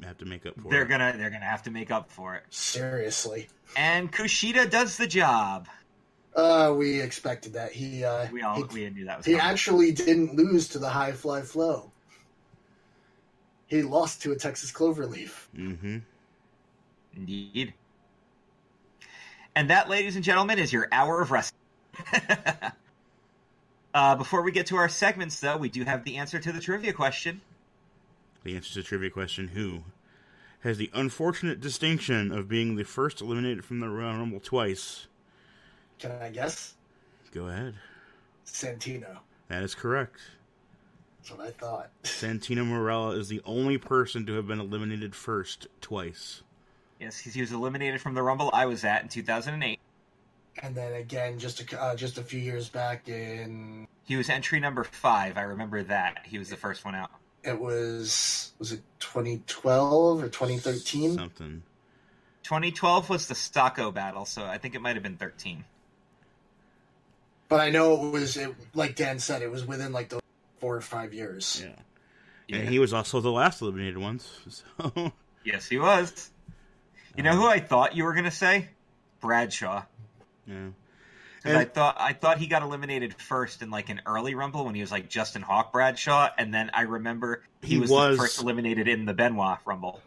have to make up for They're it. gonna have to make up for it. Seriously. And Kushida does the job. We expected that. We knew that was he coming. actually didn't lose to the High Fly Flow. He lost to a Texas Cloverleaf. Mm-hmm. Indeed. And that, ladies and gentlemen, is your hour of wrestling. Before we get to our segments, though, we do have the answer to the trivia question. The answer to the trivia question, who has the unfortunate distinction of being the first eliminated from the Royal Rumble twice? Can I guess? Go ahead. Santino. That is correct. That's what I thought. Santino Marella is the only person to have been eliminated first twice. Yes, he was eliminated from the Rumble I was at in 2008. And then again, just a few years back He was entry number 5. I remember that. He was the first one out. It was it 2012 or 2013? Something. 2012 was the Stocko battle, so I think it might have been 13. But I know like Dan said, it was within like those 4 or 5 years. Yeah. And he was also the last eliminated once. So. Yes, he was. You know who I thought you were going to say? Bradshaw. Yeah. Because I thought he got eliminated first in like an early Rumble when he was like Justin Hawk Bradshaw, and then I remember he was the first eliminated in the Benoit Rumble.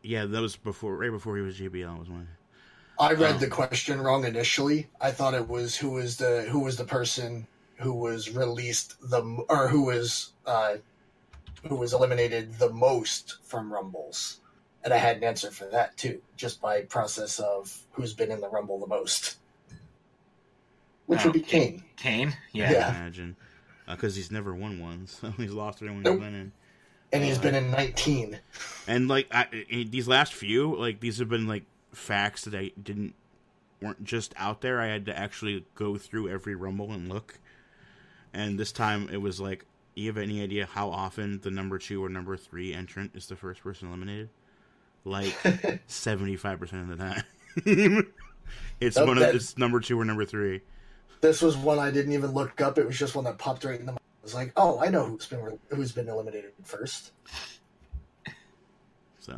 Yeah, that was right before he was JBL. Was one. I read the question wrong initially. I thought it was who was the person who was released who was eliminated the most from Rumbles. And I had an answer for that, too, just by process of who's been in the Rumble the most. Which would be Kane. Kane? Yeah. I imagine. Because he's never won one, so he's lost everyone he's been in. And he's been in 19. And, like, these last few, like, these have been, like, facts that weren't just out there. I had to actually go through every Rumble and look. And this time, it was like, you have any idea how often the number 2 or number 3 entrant is the first person eliminated? Like 75% of the time. It's number 2 or number 3. This was one I didn't even look up. It was just one that popped right in the mind. I was like, oh, I know who's been eliminated first. So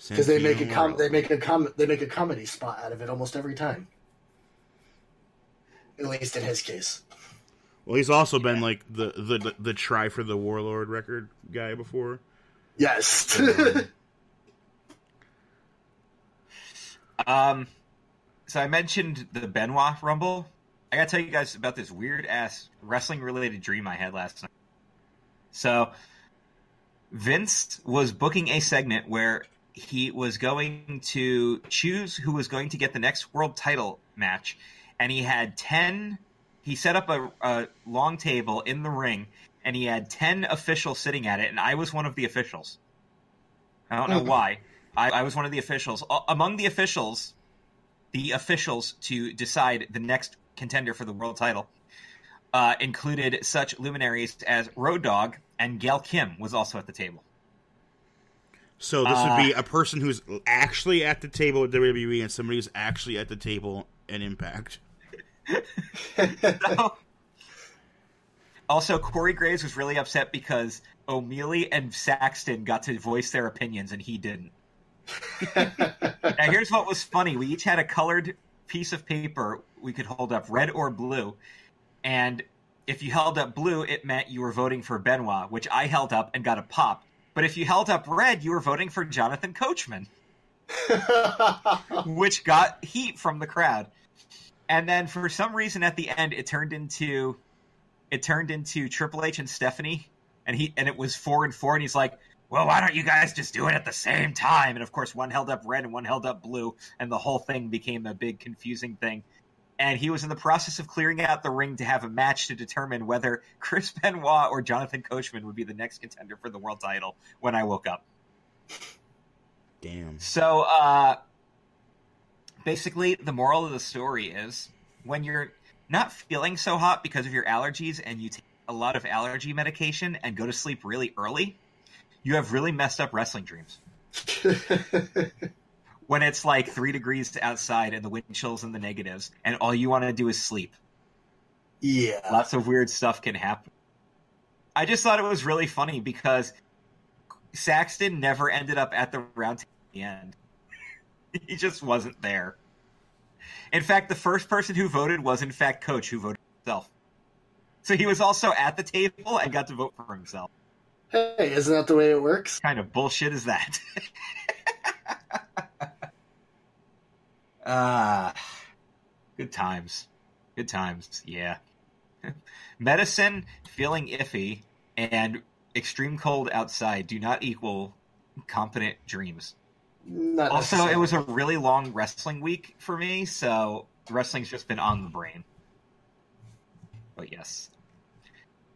because they make a comedy spot out of it almost every time. At least in his case. Well, he's also been like the try for the Warlord record guy before. Yes. So I mentioned the Benoit Rumble. I gotta tell you guys about this weird-ass wrestling-related dream I had last night. So, Vince was booking a segment where he was going to choose who was going to get the next world title match, and he set up a long table in the ring, and he had 10 officials sitting at it, and I was one of the officials. I don't know why. I was one of the officials. Among the officials to decide the next contender for the world title included such luminaries as Road Dogg, and Gail Kim was also at the table. So this would be a person who's actually at the table at WWE and somebody who's actually at the table at Impact. Also, Corey Graves was really upset because O'Mealy and Saxton got to voice their opinions and he didn't. Now, here's what was funny. We each had a colored piece of paper we could hold up, red or blue. And if you held up blue, it meant you were voting for Benoit, which I held up and got a pop. But if you held up red, you were voting for Jonathan Coachman, which got heat from the crowd. And then for some reason at the end, it turned into Triple H and Stephanie, and it was 4-4, and he's like, well, why don't you guys just do it at the same time? And of course, one held up red and one held up blue, and the whole thing became a big confusing thing. And he was in the process of clearing out the ring to have a match to determine whether Chris Benoit or Jonathan Coachman would be the next contender for the world title when I woke up. Damn. So, basically, the moral of the story is when you're not feeling so hot because of your allergies and you take a lot of allergy medication and go to sleep really early, you have really messed up wrestling dreams. When it's like 3 degrees outside and the wind chills and the negatives and all you want to do is sleep. Yeah. Lots of weird stuff can happen. I just thought it was really funny because Saxton never ended up at the round table at the end. He just wasn't there. In fact, the first person who voted was, in fact, Coach, who voted himself. So he was also at the table and got to vote for himself. Hey, isn't that the way it works? What kind of bullshit is that? Good times. Good times, yeah. Medicine, feeling iffy, and extreme cold outside do not equal competent dreams. Also, it was a really long wrestling week for me, so wrestling's just been on the brain. But yes.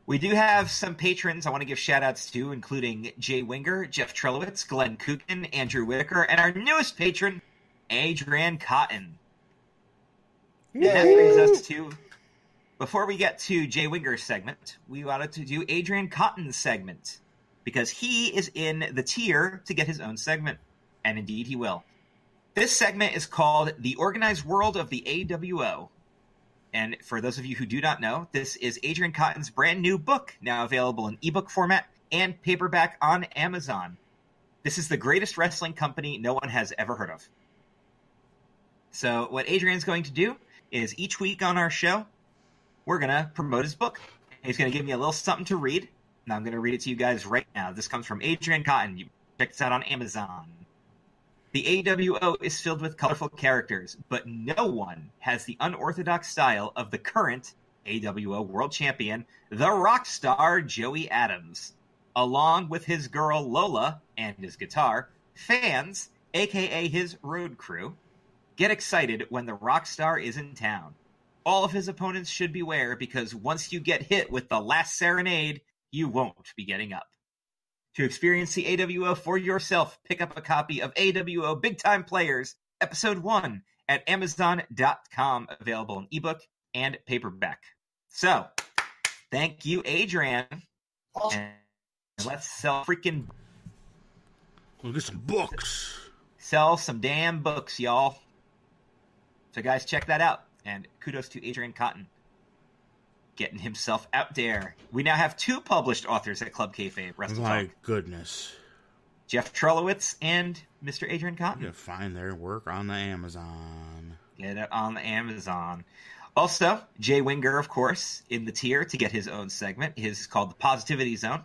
We do have some patrons I want to give shout-outs to, including Jay Winger, Jeff Trelowitz, Glenn Kukan, Andrew Whitaker, and our newest patron, Adrian Cotton. And that brings us to... Before we get to Jay Winger's segment, we wanted to do Adrian Cotton's segment, because he is in the tier to get his own segment. And indeed he will. This segment is called The Organized World of the AWO. And for those of you who do not know, this is Adrian Cotton's brand new book, now available in ebook format and paperback on Amazon. This is the greatest wrestling company no one has ever heard of. So what Adrian's going to do is each week on our show, we're going to promote his book. He's going to give me a little something to read, and I'm going to read it to you guys right now. This comes from Adrian Cotton. You check this out on Amazon. The AWO is filled with colorful characters, but no one has the unorthodox style of the current AWO World Champion, the rock star Joey Adams. Along with his girl Lola and his guitar, fans, aka his road crew, get excited when the rock star is in town. All of his opponents should beware because once you get hit with the last serenade, you won't be getting up. To experience the AWO for yourself, pick up a copy of AWO Big Time Players, Episode 1 at Amazon.com, available in ebook and paperback. So, thank you, Adrian. And let's sell freaking... We'll get some books. Sell some damn books, y'all. So, guys, check that out. And kudos to Adrian Cotton. Getting himself out there. We now have 2 published authors at Club Kayfabe. My goodness. Jeff Trelowitz and Mr. Adrian Cotton. You can find their work on the Amazon. Get it on the Amazon. Also, Jay Winger, of course, in the tier to get his own segment. His is called The Positivity Zone.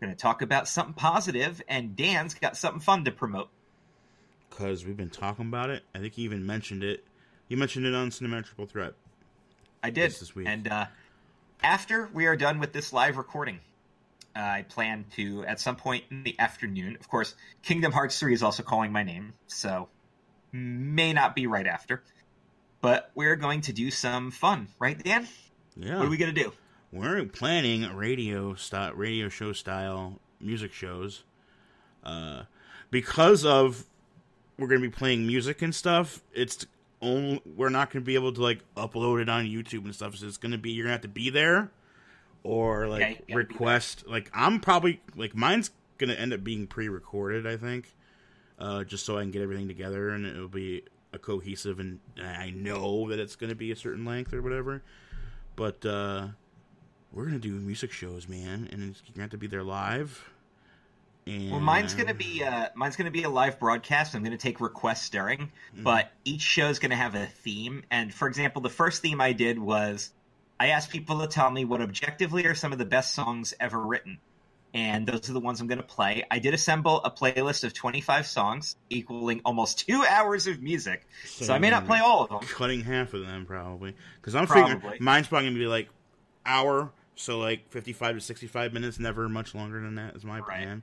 We're going to talk about something positive, and Dan's got something fun to promote. Because we've been talking about it. I think he even mentioned it. You mentioned it on Symmetrical Threat. I did. This week. And after we are done with this live recording, I plan to, at some point in the afternoon, of course, Kingdom Hearts 3 is also calling my name, so may not be right after. But we're going to do some fun, right, Dan? Yeah. What are we going to do? We're planning radio show style music shows. Because of we're going to be playing music and stuff, we're not going to be able to like upload it on YouTube and stuff. So it's going to be, you're going to have to be there or like request. Like I'm probably like mine's going to end up being pre-recorded, I think, just so I can get everything together and it'll be a cohesive and I know that it's going to be a certain length or whatever. But we're going to do music shows, man, and you're going to have to be there live. And... Well, mine's gonna be a live broadcast. I'm gonna take requests during, but each show's gonna have a theme. And for example, the first theme I did was I asked people to tell me what objectively are some of the best songs ever written, and those are the ones I'm gonna play. I did assemble a playlist of 25 songs, equaling almost 2 hours of music. So I may not play all of them. Cutting half of them probably, because I'm figuring mine's probably gonna be like hour, so like 55 to 65 minutes, never much longer than that is my plan.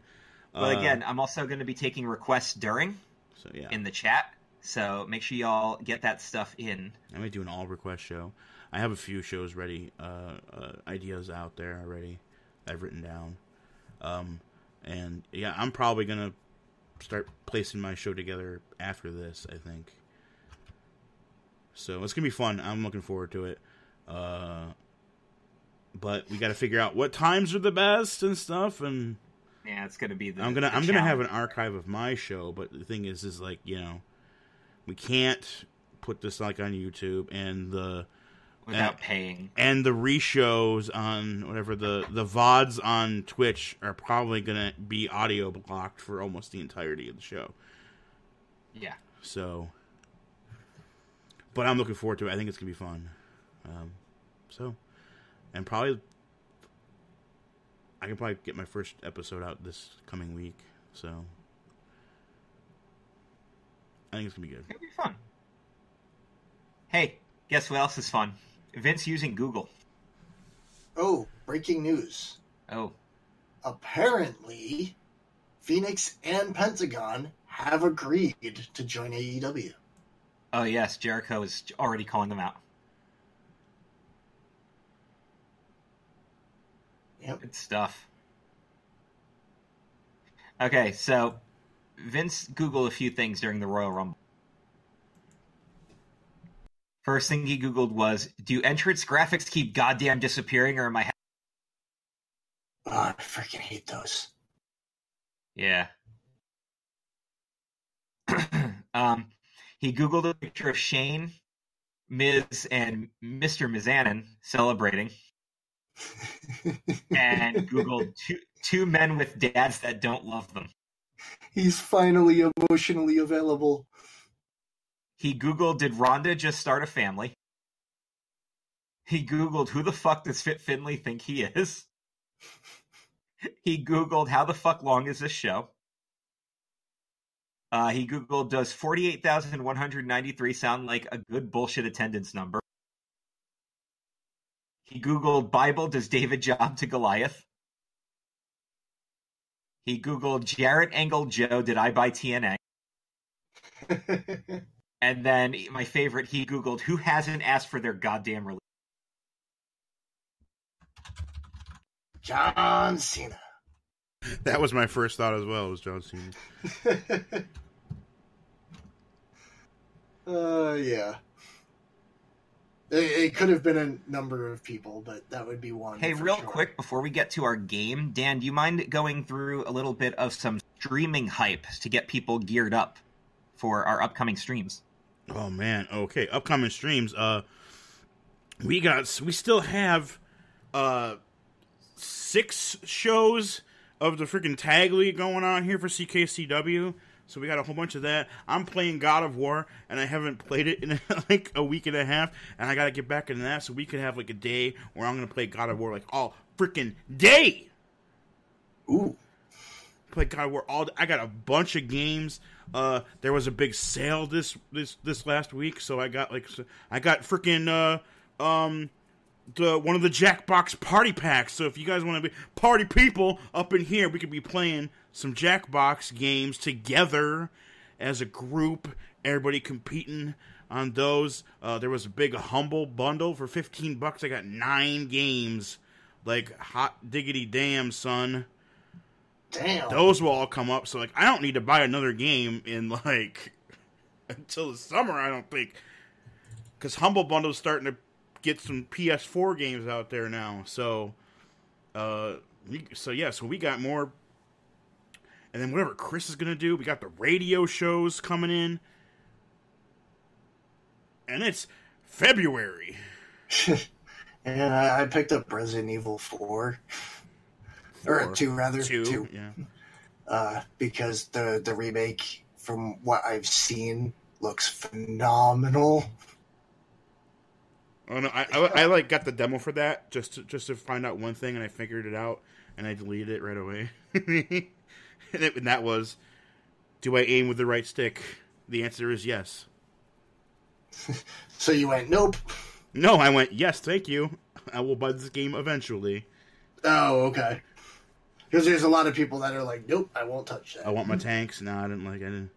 But again, I'm also going to be taking requests during in the chat, so make sure y'all get that stuff in. I might do an all-request show. I have a few shows ready, ideas out there already I've written down. And yeah, I'm probably going to start placing my show together after this, I think. So it's going to be fun. I'm looking forward to it. But we got to figure out what times are the best and stuff, and... Yeah, it's gonna be I'm gonna have an archive of my show, but the thing is like, you know, we can't put this like on YouTube, and without paying. And the re-shows on whatever the VODs on Twitch are probably going to be audio blocked for almost the entirety of the show. Yeah. So, but I'm looking forward to it. I think it's going to be fun. And probably, I can probably get my first episode out this coming week. So, I think it's going to be good. It'll be fun. Hey, guess what else is fun? Vince using Google. Oh, breaking news. Oh. Apparently, Phoenix and Pentagon have agreed to join AEW. Oh, yes. Jericho is already calling them out. Yep. Good stuff. Okay, so Vince Googled a few things during the Royal Rumble. First thing he Googled was, do entrance graphics keep goddamn disappearing, or am I... Oh, I freaking hate those. Yeah. He Googled a picture of Shane, Miz, and Mr. Mizanin celebrating. And Googled two men with dads that don't love them. He's finally emotionally available. He Googled, did Rhonda just start a family? He Googled, who the fuck does Fit Finley think he is? He Googled, how the fuck long is this show? He Googled, does 48,193 sound like a good bullshit attendance number? He Googled, Bible, does David job to Goliath? He Googled, Jarrett Angle Joe, did I buy TNA? And then, my favorite, he Googled, who hasn't asked for their goddamn release? John Cena. That was my first thought as well, was John Cena. Yeah. It could have been a number of people, but that would be one. Hey, real quick, before we get to our game, Dan, do you mind going through a little bit of some streaming hype to get people geared up for our upcoming streams? Oh, man. Okay, upcoming streams. We still have 6 shows of the freaking tag league going on here for CKCW. So we got a whole bunch of that. I'm playing God of War, and I haven't played it in like a week and a half, and I got to get back into that so we could have like a day where I'm going to play God of War like all freaking day. Ooh. Play God of War all day. I got a bunch of games. There was a big sale this last week, so I got freaking one of the Jackbox party packs. So if you guys want to be party people up in here, we could be playing some Jackbox games together as a group. Everybody competing on those. There was a big Humble bundle for $15. I got 9 games. Like hot diggity damn, son. Damn. Those will all come up. So like, I don't need to buy another game in like until the summer. I don't think, because Humble Bundle's starting to get some PS4 games out there now. So, so we got more. And then whatever Chris is going to do, we got the radio shows coming in. And it's February. And I picked up Resident Evil 4. Or 2, rather. 2. Yeah. Because the remake, from what I've seen, looks phenomenal. Oh no, I like got the demo for that just to find out one thing, and I figured it out, and I deleted it right away. and that was, do I aim with the right stick? The answer is yes. So you went, nope. No, I went, yes, thank you. I will buy this game eventually. Oh, okay. Because there's a lot of people that are like, nope, I won't touch that. I want my tanks. No, I didn't.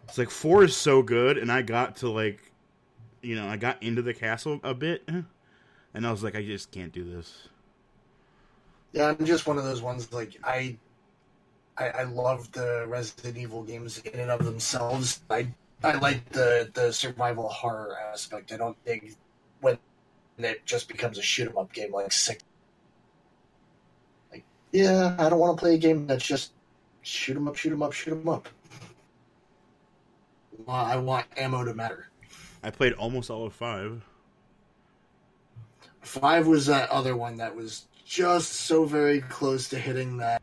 It's like 4 is so good, and I got to like, I got into the castle a bit, and I was like, I just can't do this. Yeah, I'm just one of those ones, like, I love the Resident Evil games in and of themselves. I like the survival horror aspect. I don't dig when it just becomes a shoot-'em-up game like 6. Like, yeah, I don't want to play a game that's just shoot 'em up, shoot 'em up, shoot 'em up. I want ammo to matter. I played almost all of 5. 5 was that other one that was just so very close to hitting that